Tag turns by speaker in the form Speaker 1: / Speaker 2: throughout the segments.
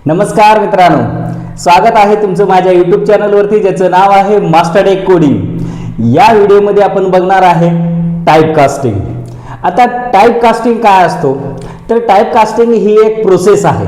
Speaker 1: नमस्कार मित्रांनो, स्वागत आहे तुमचं माझ्या यूट्यूब चॅनलवरती ज्याचं नाव आहे मास्टर टेक कोडिंग। या व्हिडिओमध्ये आपण बघणार आहे टाइप कास्टिंग। आता टाइप कास्टिंग काय असतो तर टाइप कास्टिंग ही एक प्रोसेस आहे।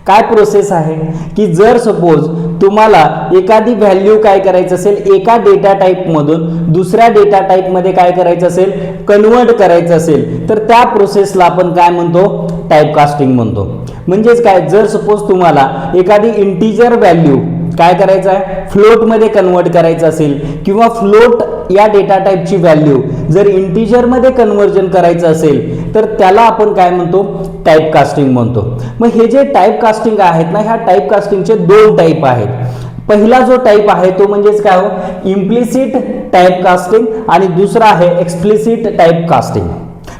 Speaker 1: काय प्रोसेस आहे की जर सपोज तुम्हाला एखादी व्हॅल्यू काय करायचं असेल, एका डेटा टाइप मधून दुसऱ्या डेटा टाइप मध्ये काय करायचं असेल, कन्वर्ट करायचं असेल, तर त्या प्रोसेसला आपण काय म्हणतो, टाइप कास्टिंग म्हणतो। म्हणजेच काय, जर सपोज तुम्हाला एखादी इंटिजर व्हॅल्यू काय करायचं आहे, फ्लोट मध्ये कन्वर्ट करायचं असेल, किंवा फ्लोट या डेटा टाइपची व्हॅल्यू जर इंटिजर मध्ये कन्वर्जन करायचं असेल, तर त्याला आपण काय म्हणतो, टाइप कास्टिंग म्हणतो। मग हे जे टाइप कास्टिंग आहेत ना, ह्या टाइप कास्टिंगचे दोन टाइप आहेत। पहिला जो टाइप आहे तो म्हणजेच काय हो, इम्प्लिसिट टाइप कास्टिंग, आणि दुसरा आहे एक्सप्लिसिट टाइप कास्टिंग।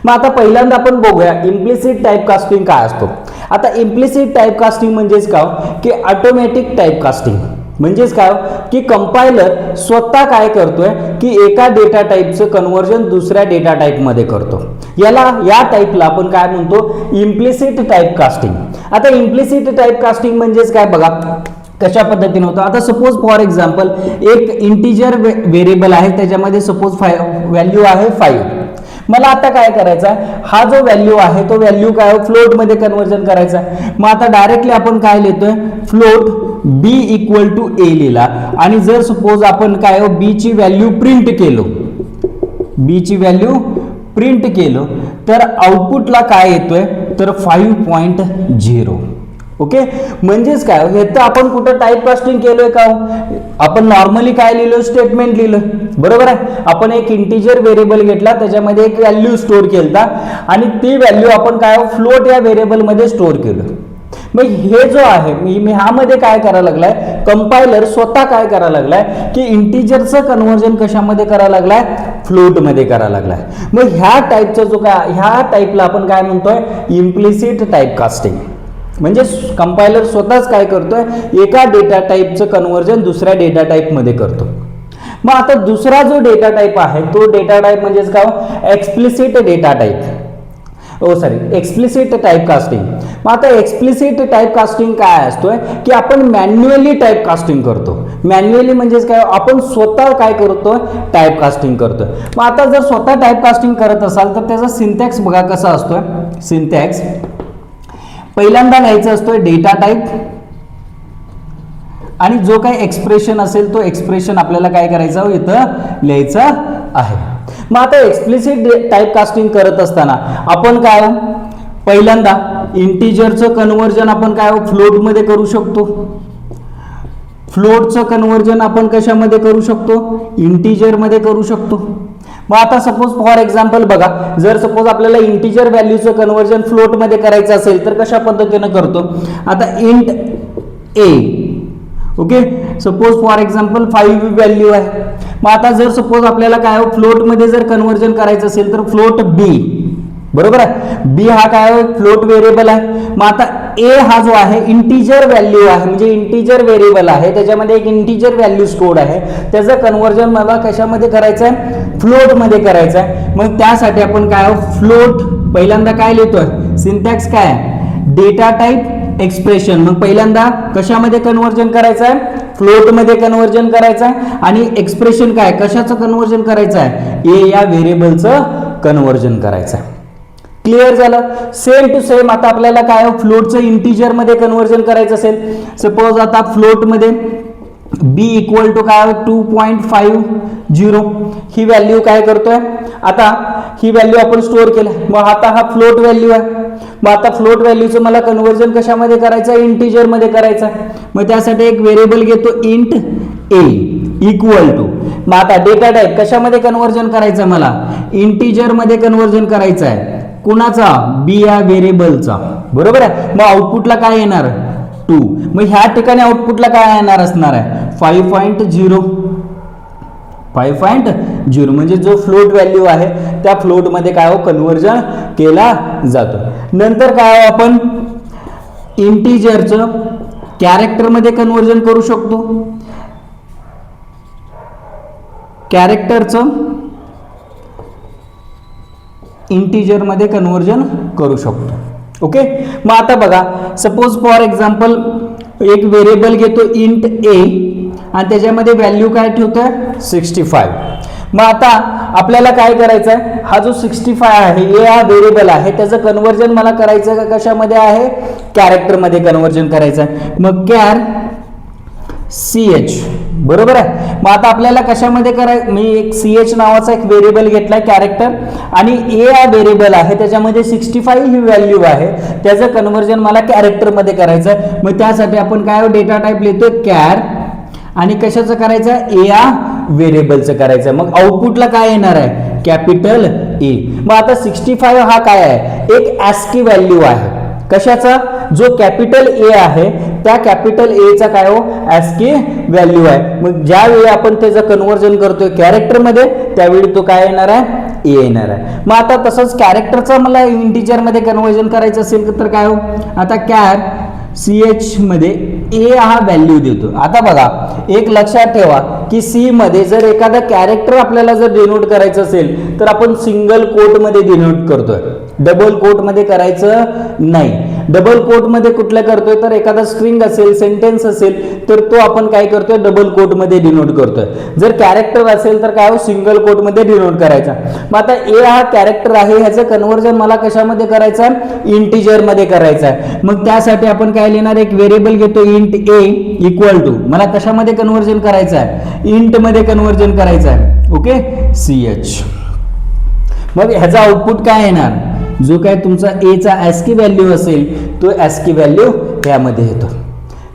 Speaker 1: मग आता पहिल्यांदा आपण बघूया इम्प्लिसिट टाइप कास्टिंग काय असतो। आता इम्प्लिसिट टाइप कास्टिंग म्हणजेच काय की ऑटोमॅटिक टाइप कास्टिंग। म्हणजेच काय की कंपायलर स्वतः काय करतोय की एका डेटा टाइपचं कन्वर्जन दुसऱ्या डेटा टाइप मध्ये करतो। या टाइपला आपण काय म्हणतो, इम्प्लिसिट टाइप कास्टिंग। आता इम्प्लिसिट टाइप कास्टिंग म्हणजेच काय बघा, कशा पद्धतीने होतं। आता सपोज फॉर एक्झाम्पल एक इंटिजर व्हेरिएबल आहे, त्याच्यामध्ये सपोज व्हॅल्यू आहे 5। मला आता काय करायचं आहे, हा जो व्हॅल्यू आहे तो व्हॅल्यू काय फ्लोट मध्ये कन्वर्जन करायचा आहे। मग आता डायरेक्टली आपण काय लिहितोय, float b equal to a लिहिला, आणि जर सपोज आपण काय b ची व्हॅल्यू प्रिंट केलो, b ची व्हॅल्यू प्रिंट केलो, तर आउटपुटला काय येतोय तर 5.0। ओके, म्हणजेच काय, हे तर आपण कुठं टाइप कास्टिंग केलोय का, आपण नॉर्मली काय लिहिलं, स्टेटमेंट लिहिलं, बरोबर आहे। आपण एक इंटिजर व्हेरिएबल घेतला, त्याच्यामध्ये एक व्हॅल्यू स्टोअर केलता, आणि ती व्हॅल्यू आपण काय फ्लोट या व्हेरिएबल मध्ये स्टोअर केलं। मग हे जो आहे मी ह्यामध्ये काय करायला लागलाय, कंपायलर स्वतः काय करायला लागलाय की इंटिजरचं कन्वर्जन कशामध्ये करायला लागलाय, फ्लोट मध्ये करायला लागलाय। मग ह्या टाइपचा जो काय, ह्या टाइपला आपण काय म्हणतोय, इम्प्लिसिट टाइप कास्टिंग। म्हणजे कंपायलर स्वतःच काय करतोय, एका डेटा टाइपचं कन्वर्जन दुसऱ्या डेटा टाइप मध्ये करतो। मग आता दुसरा जो डेटा टाइप आहे तो डेटा टाइप म्हणजेच काय, explicit data type, explicit type casting. मग आता एक्सप्लिसिट टाइप कास्टिंग काय असतोय की आपण मॅन्युअली टाइप कास्टिंग करतो। मॅन्युअली म्हणजेच काय, आपण स्वतः काय करतोय, टाइप कास्टिंग करतोय। मग आता जर स्वतः टाइप कास्टिंग करत असाल तर त्याचा सिंटॅक्स बघा कसा असतोय। सिंटॅक्स पहिल्यांदा लिहायचं असतोय डेटा टाइप, आणि जो काही एक्सप्रेशन असेल तो एक्सप्रेशन आपल्याला काय करायचं, इथं लिहायचं आहे। मग आता एक्सप्लिसिट टाइप कास्टिंग करत असताना आपण काय, पहिल्यांदा इंटिजरचं कन्वर्जन आपण काय फ्लोट मध्ये करू शकतो। फ्लोटचं कन्वर्जन आपण कशामध्ये करू शकतो, इंटिजर मध्ये करू समजतो। मग आता सपोज फॉर एक्झाम्पल बघा, जर सपोज आपल्याला इंटिजर व्हॅल्यूचं कन्वर्जन फ्लोट मध्ये करायचं असेल तर कशा पद्धतीने करतो। आता int a, okay, suppose for example 5 value आहे। मग आता जर सपोज आपल्याला काय फ्लोट मध्ये जर कन्वर्जन करायचं असेल तर फ्लोट b, बरोबर आहे। b हा काय फ्लोट व्हेरिएबल आहे। मग आता a हा जो आहे इंटिजर व्हॅल्यू आहे, म्हणजे इंटिजर व्हेरिएबल आहे, त्याच्यामध्ये एक इंटिजर व्हॅल्यू स्टोअर्ड आहे, त्याचं कन्वर्जन मला कशामध्ये करायचं आहे, फ्लोट मध्ये करायचं आहे। मग त्यासाठी आपण काय फ्लोट पहिल्यांदा काय लिहितोय, सिंटॅक्स काय, डेटा टाइप एक्सप्रेशन। मग पहिल्यांदा कशामध्ये कन्वर्जन करायचं आहे, फ्लोट मध्ये कन्वर्जन करायचं आहे, आणि एक्सप्रेशन काय, कशाचं कन्वर्जन करायचं आहे, a या व्हेरिएबलचं कन्वर्जन करायचं आहे। क्लिअर झालं। सेम टू सेम आता आपल्याला काय फ्लोटचं इंटिजर मध्ये कन्वर्जन करायचं असेल, सपोज आता फ्लोट मध्ये b इक्वल टू काय 2.50 ही व्हॅल्यू काय करतोय, आता ही व्हॅल्यू आपण स्टोअर केलं। मग आता हा फ्लोट व्हॅल्यू आहे, मग आता फ्लोट व्हॅल्यूचं मला कन्वर्जन कशामध्ये करायचं आहे, इंटिजर मध्ये करायचं आहे। मग त्यासाठी एक व्हेरिएबल घेतो इंट a इक्वल टू, मग आता डेटा टाइप कशामध्ये कन्वर्जन करायचं, मला इंटिजर मध्ये कन्वर्जन करायचं आहे, कुणाचा, b या व्हेरिएबलचा, बरोबर आहे। मग आउटपुटला काय येणार 2। मग ह्या ठिकाणी आउटपुटला काय येणार असणार आहे 5.0, म्हणजे जो फ्लोट व्हॅल्यू आहे त्या फ्लोट मध्ये काय कन्वर्जन केला जातो। नंतर काय आपण इंटिजरचं कॅरेक्टर मध्ये कन्वर्जन करू शकतो, कॅरेक्टरचं इंटिजर मध्ये कन्वर्जन करू शकतो। ओके, मग आता बघा, सपोज फॉर एक्झाम्पल एक व्हेरिएबल घेतो इंट ए आणि त्याच्यामध्ये व्हॅल्यू काय ठेवतोय 65. मग आता आपल्याला काय करायचं आहे, हा जो 65 आहे ए हा व्हेरिएबल आहे, त्याचं कन्व्हर्जन मला करायचं का कशामध्ये आहे, कॅरेक्टरमध्ये कन्व्हर्जन करायचं आहे. मग कॅर CH बरोबर आहे. मग आता आपल्याला कशामध्ये करायचं, मी एक CH नावाचा एक व्हेरिएबल घेतलाय कॅरेक्टर आणि ए हा व्हेरिएबल आहे, त्याच्यामध्ये 65 ही व्हॅल्यू आहे, त्याचं कन्व्हर्जन मला कॅरेक्टरमध्ये करायचं आहे. मग त्यासाठी आपण काय डेटा टाईप लिहितोय कॅर आणि कशाचं करायचं, ए या व्हेरिएबलचं करायचं. मग आउटपुटला काय येणार आहे, कॅपिटल ए. मग आता 65 हा काय आहे, एक ASCII व्हॅल्यू आहे. कशाचा, जो कॅपिटल ए आहे त्या कॅपिटल ए चा काय हो ASCII व्हॅल्यू आहे. मग ज्यावेळी आपण त्याचं कन्व्हर्जन करतोय कॅरेक्टरमध्ये त्यावेळी तो काय येणार आहे, ए येणार आहे. मग आता तसंच कॅरेक्टरचा मला इंटिजर मध्ये कन्व्हर्जन करायचं असेल तर काय हो, आता कॅर CH मध्ये ए हा व्हॅल्यू देतो. आता बघा, एक लक्षात ठेवा की सी मध्ये जर एखादा कॅरेक्टर आपल्याला जर डिनोट करायचं असेल तर आपण सिंगल कोट मध्ये डिनोट करतोय, डबल कोट मध्ये करायचं नाही. डबल कोट मध्ये कुठलं करतोय तर एखादा स्ट्रिंग असेल, सेंटेन्स असेल तर तो आपण काय करतोय, डबल कोट मध्ये डिनोट करतोय. जर कॅरेक्टर असेल तर काय हो, सिंगल कोट मध्ये डिनोट करायचा. मग आता ए हा कॅरेक्टर आहे, ह्याचं कन्व्हर्जन मला कशामध्ये करायचं आहे, इंटिजर मध्ये करायचं आहे. मग त्यासाठी आपण काय लिहिणार, एक व्हेरिएबल घेतो इंट ए इक्वल टू, मला कशामध्ये कन्व्हर्जन करायचं आहे, इंट मध्ये कन्व्हर्जन करायचं आहे. Okay, CH. मग ह्याचा आउटपुट काय येणार, जो काय तुमचा ए चा ASCII व्हॅल्यू असेल तो ASCII व्हॅल्यू यामध्ये येतो.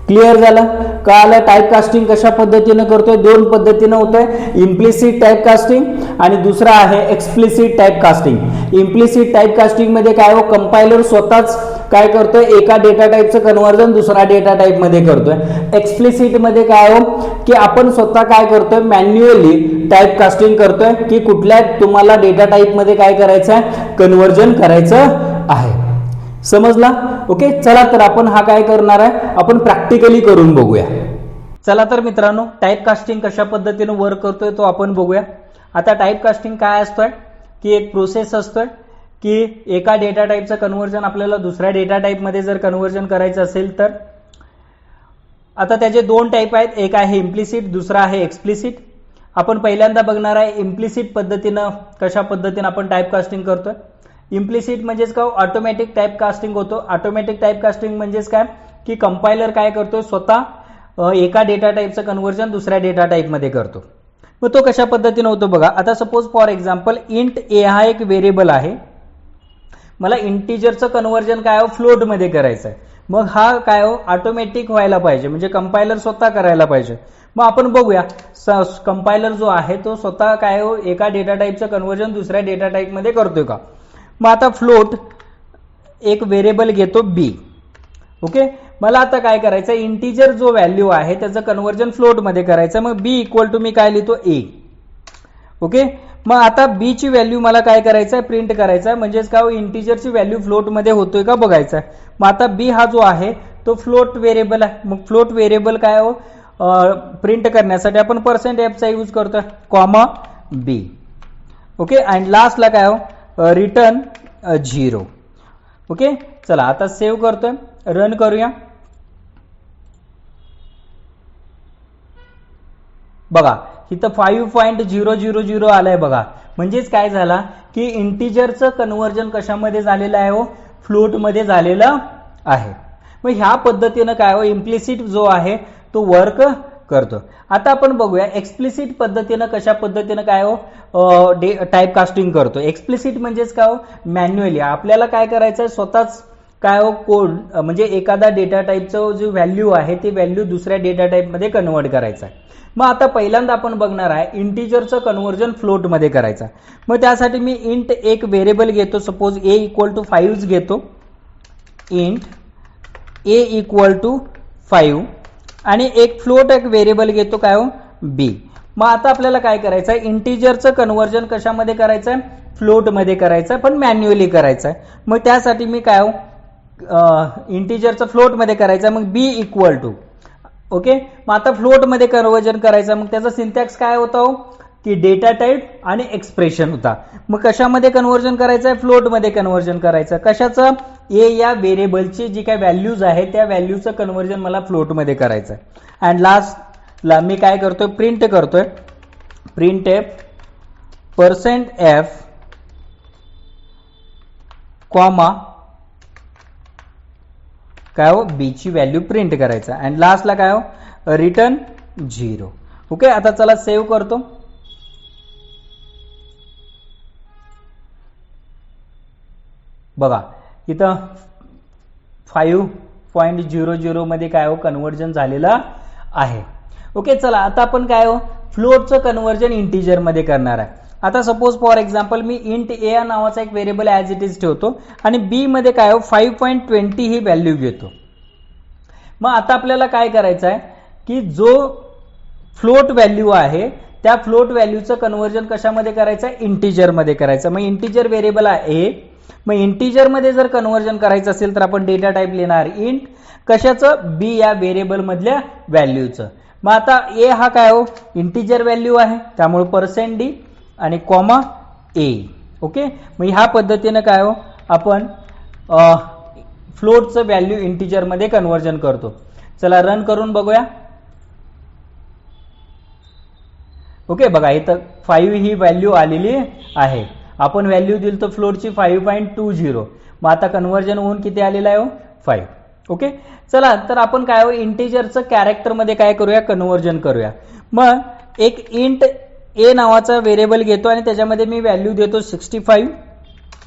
Speaker 1: क्लिअर झालं का? आलं टाईप कास्टिंग कशा पद्धतीने करतोय, दोन पद्धतीने होतोय, इम्प्लिसिट टाईप कास्टिंग आणि दुसरा आहे explicit type casting. Implicit type casting मध्ये काय हो, कंपायलर स्वतःच काय करतोय, एका डेटा टाईपचं कन्व्हर्जन दुसरा डेटा टाईप मध्ये करतोय. एक्सप्लिसिट मध्ये काय हो, की आपण स्वतः काय करतोय, मॅन्युअली टाईप कास्टिंग करतोय की कुठल्या तुम्हाला डेटा टाईप मध्ये काय करायचं आहे, कन्व्हर्जन करायचं आहे. समजला? ओके, चला तर आपण हा काय करणार आहे, आपण प्रॅक्टिकली करून बघूया. चला तर मित्रांनो, टाईप कास्टिंग कशा पद्धतीने वर्क करतोय तो आपण बघूया. आता टाईप कास्टिंग काय असतोय, की एक प्रोसेस असतोय की एका डेटा टाईपचं कन्व्हर्जन आपल्याला दुसऱ्या डेटा टाईप मध्ये जर कन्व्हर्जन करायचं असेल तर आता त्याचे दोन टाईप आहेत, एक आहे इम्प्लिसिट, दुसरा आहे एक्सप्लिसिट. आपण पहिल्यांदा बघणार आहे इम्प्लिसिट पद्धतीनं कशा पद्धतीने आपण टाईप कास्टिंग करतोय. इम्प्लिसिट म्हणजेच काय, ऑटोमॅटिक टाईप कास्टिंग होतो. ऑटोमॅटिक टाईप कास्टिंग म्हणजेच काय, की कंपायलर काय करतोय, स्वतः एका डेटा टाईपचं कन्व्हर्जन दुसऱ्या डेटा टाईप मध्ये करतो. मग तो कशा पद्धतीने होतो बघा. आता सपोज फॉर एक्झाम्पल इंट ए हा एक व्हेरिएबल आहे, मला इंटिजरचं कन्व्हर्जन काय हो, फ्लोट मध्ये करायचं आहे. मग हा काय हो, ऑटोमॅटिक व्हायला पाहिजे, म्हणजे कंपायलर स्वतः करायला पाहिजे. मग आपण बघूया कंपायलर जो आहे तो स्वतः काय हो, एका डेटा टाईपचं कन्व्हर्जन दुसऱ्या डेटा टाईप मध्ये करतोय का. मग आता फ्लोट एक व्हेरिएबल घेतो बी. ओके, मला आता काय करायचं, इंटिजर जो व्हॅल्यू आहे त्याचं कन्व्हर्जन फ्लोट मध्ये करायचं. मग बी इक्वल टू मी काय लिहितो, ए. ओके, मग आता बी ची व्हॅल्यू मला काय करायचं आहे, प्रिंट करायचं आहे. म्हणजेच काय, इंटिजरची व्हॅल्यू फ्लोट मध्ये होतोय का बघायचं आहे. मग आता बी हा जो आहे तो फ्लोट व्हेरिएबल आहे. मग फ्लोट व्हेरिएबल काय हो, प्रिंट करण्यासाठी आपण %f चा यूज करतोय, कॉमा बी. ओके, अँड लास्टला काय हो, रिटर्न 0. ओके, चला आता सेव्ह करतोय, रन करूया. बघा इथं 5.000 आलंय बघा. म्हणजेच काय झाला, की इंटिजरचं कन्व्हर्जन कशामध्ये झालेलं आहे हो, फ्लोट मध्ये झालेलं आहे. मग ह्या पद्धतीनं काय हो, इम्प्लिसिट जो आहे तो वर्क करतो. आता आपण बघूया एक्सप्लिसिट पद्धतीनं कशा पद्धतीनं काय हो टाईप कास्टिंग करतो. एक्सप्लिसिट म्हणजेच काय हो, मॅन्युअली आपल्याला काय करायचं, स्वतःच काय हो कोड, म्हणजे एखादा डेटा टाईपचं जो व्हॅल्यू आहे ते व्हॅल्यू दुसऱ्या डेटा टाईप मध्ये कन्व्हर्ट करायचा आहे. मग आता पहिल्यांदा आपण बघणार आहे इंटिजरचं कन्व्हर्जन फ्लोट मध्ये करायचं. मग त्यासाठी मी इंट एक व्हेरिएबल घेतो, सपोज ए इक्वल टू 5 घेतो, इंट ए इक्वल टू 5 आणि एक फ्लोट एक व्हेरिएबल घेतो काय हो, बी. मग आता आपल्याला काय करायचं आहे, इंटिजरचं कन्व्हर्जन कशामध्ये करायचं आहे, फ्लोट मध्ये करायचं आहे, पण मॅन्युअली करायचं आहे. मग त्यासाठी मी काय हो, इंटिजरचं फ्लोट मध्ये करायचं आहे. मग बी इक्वल टू, ओके, मग आता फ्लोट मध्ये कन्व्हर्जन करायचं. मग त्याचा सिंटॅक्स काय होता हो, की डेटा टाईप आणि एक्सप्रेशन होता. मग कशामध्ये कन्व्हर्जन करायचं आहे, फ्लोट मध्ये कन्व्हर्जन करायचं. कशाचं, ए या व्हेरिएबलची जी काय व्हॅल्यूज आहे त्या व्हॅल्यूचं कन्व्हर्जन मला फ्लोटमध्ये करायचं आहे. अँड लास्टला मी काय करतोय, प्रिंट करतोय, प्रिंट %f कॉमा काय हो बी ची व्हॅल्यू प्रिंट करायचा. अँड लास्टला काय हो रिटर्न 0. ओके, आता चला सेव्ह करतो. बघा इथं 5.00 मध्ये काय हो कन्व्हर्जन झालेलं आहे. ओके, चला आता आपण काय हो फ्लोटचं कन्व्हर्जन इंटिजर मध्ये करणार आहे. आता सपोज फॉर एक्झाम्पल मी इंट ए या नावाचा एक व्हेरिएबल ॲज इट इज ठेवतो आणि बी मध्ये काय हो 5.20 ही व्हॅल्यू घेतो. मग आता आपल्याला काय करायचं आहे की जो फ्लोट व्हॅल्यू आहे त्या फ्लोट व्हॅल्यूचं कन्व्हर्जन कशामध्ये करायचं आहे, इंटिजर मध्ये करायचं. मग इंटिजर व्हेरिएबल आहे, मग इंटिजर मध्ये जर कन्व्हर्जन करायचं असेल तर आपण डेटा टाईप लिहिणार इंट कशाचं, बी या व्हेरिएबल मधल्या व्हॅल्यूचं. मग आता ए हा काय हो इंटिजर व्हॅल्यू आहे त्यामुळे %d आणि कॉमा ए. ओके, मग ह्या पद्धतीनं काय हो आपण फ्लोटचं व्हॅल्यू इंटिजर मध्ये कन्व्हर्जन करतो. चला रन करून बघूया. ओके, बघा इथं 5 ही व्हॅल्यू आलेली आहे. आपण व्हॅल्यू दिली तर फ्लोटची 5.20. मग आता कन्व्हर्जन होऊन किती आलेलं आहे हो 5. ओके, चला तर आपण काय हो इंटिजरचं कॅरेक्टर मध्ये काय करूया, कन्व्हर्जन करूया. मग एक इंट ए नावाचा व्हेरिएबल घेतो आणि त्याच्यामध्ये मी व्हॅल्यू देतो 65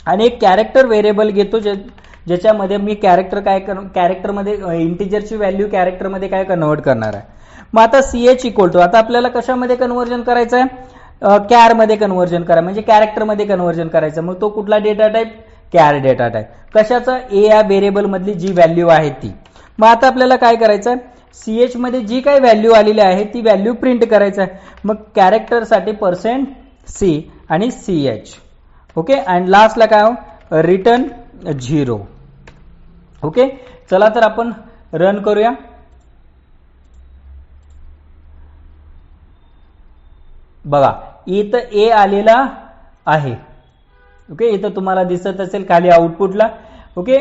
Speaker 1: आणि एक कॅरेक्टर व्हेरिएबल घेतो ज्याच्यामध्ये मी कॅरेक्टरमध्ये इंटिजरची व्हॅल्यू कॅरेक्टरमध्ये काय कन्व्हर्ट करणार आहे. मग आता CH इक्वल टू आता आपल्याला कशामध्ये कन्व्हर्जन करायचं आहे, कॅर मध्ये कन्व्हर्जन करा म्हणजे कॅरेक्टरमध्ये कन्व्हर्जन करायचं. मग तो कुठला data type, care data type. कशाचा, ए या व्हेरिएबल मधली जी व्हॅल्यू आहे ती. मग आता आपल्याला काय करायचं आहे, CH मध्ये जी काही व्हॅल्यू आलेली आहे ती व्हॅल्यू प्रिंट करायचं आहे. मग कॅरेक्टरसाठी %c आणि CH. ओके, अँड लास्टला काय हो रिटर्न 0. ओके, चला तर आपण रन करूया. बघा इथं ए आलेला आहे. ओके, इथं तुम्हाला दिसत असेल खाली आउटपुटला. ओके,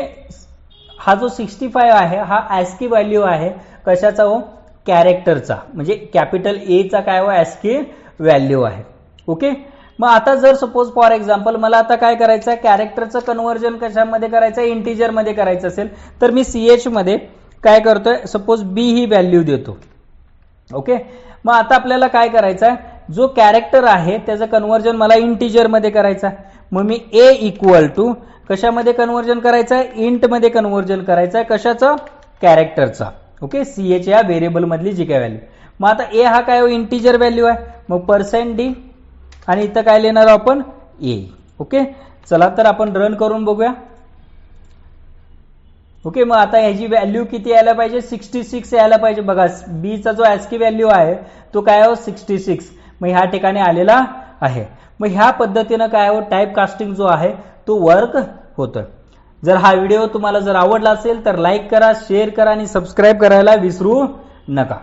Speaker 1: हा जो 65 आहे हा ASCII व्हॅल्यू आहे कशाचा हो, कॅरेक्टरचा, म्हणजे कॅपिटल ए चा काय हो ASCII व्हॅल्यू आहे. ओके, मग आता जर सपोज फॉर एक्झाम्पल मला आता काय करायचं आहे, कॅरेक्टरचं कन्व्हर्जन कशामध्ये करायचं आहे, इंटिजर मध्ये करायचं असेल तर मी CH मध्ये काय करतोय, सपोज बी ही व्हॅल्यू देतो. ओके, मग आता आपल्याला काय करायचं आहे, जो कॅरेक्टर आहे त्याचं कन्व्हर्जन मला इंटिजर मध्ये करायचं आहे. मग मी ए इक्वल टू कशामध्ये कन्व्हर्जन करायचं आहे, इंट मध्ये कन्व्हर्जन करायचं आहे. कशाचं, कॅरेक्टरचा. ओके, CH या व्हेरिएबल मधली जी काय व्हॅल्यू. मग आता ए हा काय इंटिजर व्हॅल्यू आहे, मग %d आणि इथं काय लिहिणार आपण ए. ओके, चला तर आपण रन करून बघूया. ओके, मग आता ह्याची व्हॅल्यू किती यायला पाहिजे, 66 यायला पाहिजे. बघा बी चा जो ASCII व्हॅल्यू आहे तो काय हो 66. मग ह्या ठिकाणी आलेला आहे. मग ह्या पद्धतीनं काय हो टाईप कास्टिंग जो आहे तो वर्क होतोय. जर हा व्हिडिओ तुम्हाला जर आवडला असेल तर लाईक करा, शेअर करा आणि सबस्क्राईब करायला विसरू नका.